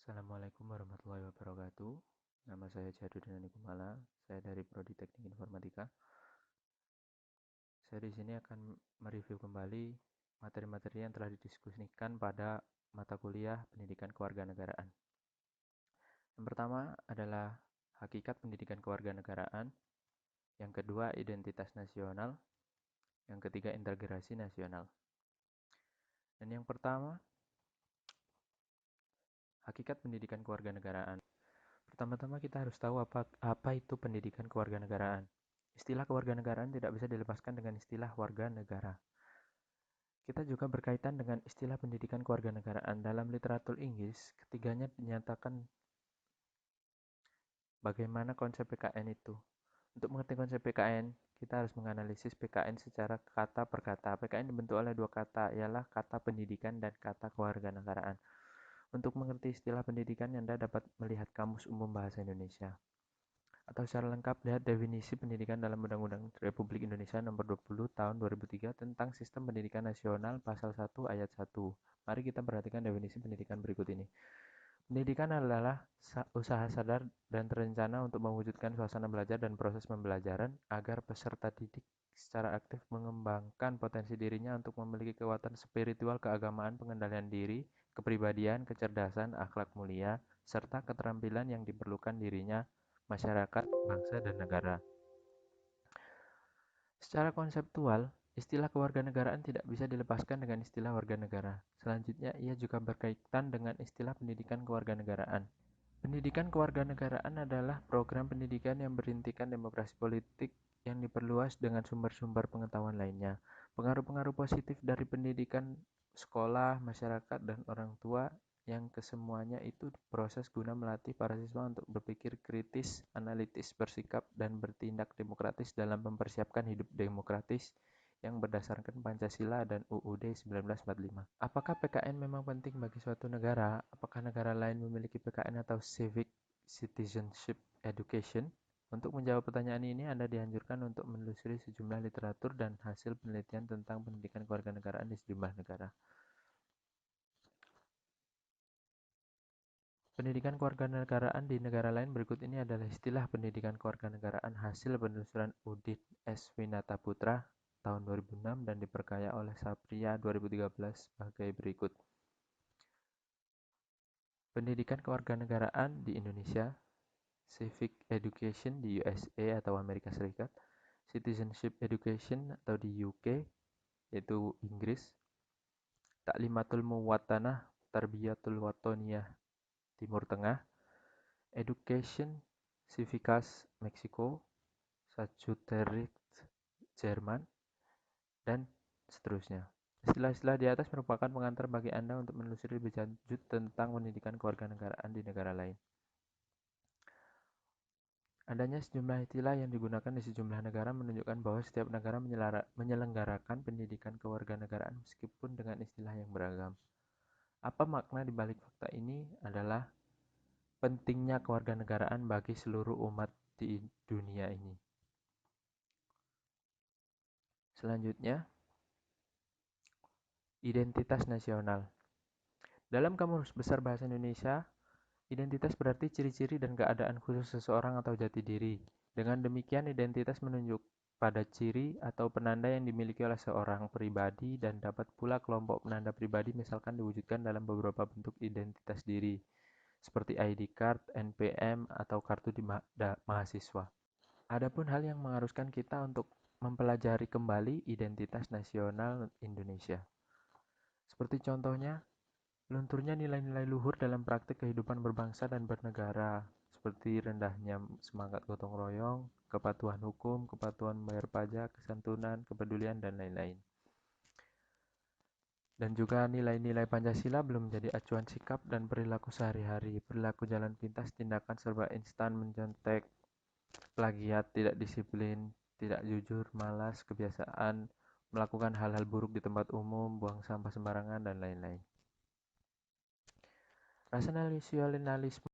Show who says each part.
Speaker 1: Assalamualaikum warahmatullahi wabarakatuh. Nama saya Jadudin Kumala. Saya dari Prodi Teknik Informatika. Saya di sini akan mereview kembali materi-materi yang telah didiskusikan pada mata kuliah Pendidikan Kewarganegaraan. Yang pertama adalah hakikat pendidikan kewarganegaraan. Yang kedua, identitas nasional. Yang ketiga, integrasi nasional. Dan yang pertama, hakikat pendidikan kewarganegaraan. Pertama-tama kita harus tahu apa itu pendidikan kewarganegaraan. Istilah kewarganegaraan tidak bisa dilepaskan dengan istilah warga negara. Kita juga berkaitan dengan istilah pendidikan kewarganegaraan. Dalam literatur Inggris, ketiganya dinyatakan bagaimana konsep PKN itu. Untuk mengerti konsep PKN, kita harus menganalisis PKN secara kata per kata. PKN dibentuk oleh dua kata, ialah kata pendidikan dan kata kewarganegaraan. Untuk mengerti istilah pendidikan, Anda dapat melihat Kamus Umum Bahasa Indonesia. Atau secara lengkap, lihat definisi pendidikan dalam Undang-Undang Republik Indonesia Nomor 20 Tahun 2003 tentang Sistem Pendidikan Nasional Pasal 1 Ayat 1. Mari kita perhatikan definisi pendidikan berikut ini. Pendidikan adalah usaha sadar dan terencana untuk mewujudkan suasana belajar dan proses pembelajaran agar peserta didik secara aktif mengembangkan potensi dirinya untuk memiliki kekuatan spiritual, keagamaan, pengendalian diri, kepribadian, kecerdasan, akhlak mulia, serta keterampilan yang diperlukan dirinya, masyarakat, bangsa, dan negara. Secara konseptual, istilah kewarganegaraan tidak bisa dilepaskan dengan istilah warga negara. Selanjutnya, ia juga berkaitan dengan istilah pendidikan kewarganegaraan. Pendidikan kewarganegaraan adalah program pendidikan yang berintikan demokrasi politik yang diperluas dengan sumber-sumber pengetahuan lainnya. Pengaruh-pengaruh positif dari pendidikan sekolah, masyarakat, dan orang tua yang kesemuanya itu proses guna melatih para siswa untuk berpikir kritis, analitis, bersikap, dan bertindak demokratis dalam mempersiapkan hidup demokratis yang berdasarkan Pancasila dan UUD 1945. Apakah PKN memang penting bagi suatu negara? Apakah negara lain memiliki PKN atau Civic Citizenship Education? Untuk menjawab pertanyaan ini, Anda dianjurkan untuk menelusuri sejumlah literatur dan hasil penelitian tentang pendidikan kewarganegaraan di sejumlah negara. Pendidikan kewarganegaraan di negara lain berikut ini adalah istilah pendidikan kewarganegaraan hasil penelusuran Udit S. Winata Putra tahun 2006 dan diperkaya oleh Sapria 2013 sebagai berikut. Pendidikan kewarganegaraan di Indonesia, Civic Education di USA atau Amerika Serikat, Citizenship Education atau di UK, yaitu Inggris, Taklimatul Muwatanah Tarbiyatul Watoniyah Timur Tengah, Education Civicas Meksiko, Sajutericht Jerman, dan seterusnya. Istilah-istilah di atas merupakan pengantar bagi Anda untuk menelusuri lebih lanjut tentang pendidikan kewarganegaraan di negara lain. Adanya sejumlah istilah yang digunakan di sejumlah negara menunjukkan bahwa setiap negara menyelenggarakan pendidikan kewarganegaraan meskipun dengan istilah yang beragam. Apa makna di balik fakta ini adalah pentingnya kewarganegaraan bagi seluruh umat di dunia ini. Selanjutnya, identitas nasional. Dalam Kamus Besar Bahasa Indonesia, identitas berarti ciri-ciri dan keadaan khusus seseorang atau jati diri. Dengan demikian, identitas menunjuk pada ciri atau penanda yang dimiliki oleh seorang pribadi dan dapat pula kelompok penanda pribadi misalkan diwujudkan dalam beberapa bentuk identitas diri, seperti ID card, NPM, atau kartu di mahasiswa. Adapun hal yang mengharuskan kita untuk mempelajari kembali identitas nasional Indonesia. Seperti contohnya, lunturnya nilai-nilai luhur dalam praktik kehidupan berbangsa dan bernegara, seperti rendahnya semangat gotong royong, kepatuhan hukum, kepatuhan membayar pajak, kesantunan, kepedulian, dan lain-lain. Dan juga nilai-nilai Pancasila belum menjadi acuan sikap dan perilaku sehari-hari, perilaku jalan pintas, tindakan serba instan, mencontek, plagiat, tidak disiplin, tidak jujur, malas, kebiasaan, melakukan hal-hal buruk di tempat umum, buang sampah sembarangan, dan lain-lain. Rasionalisme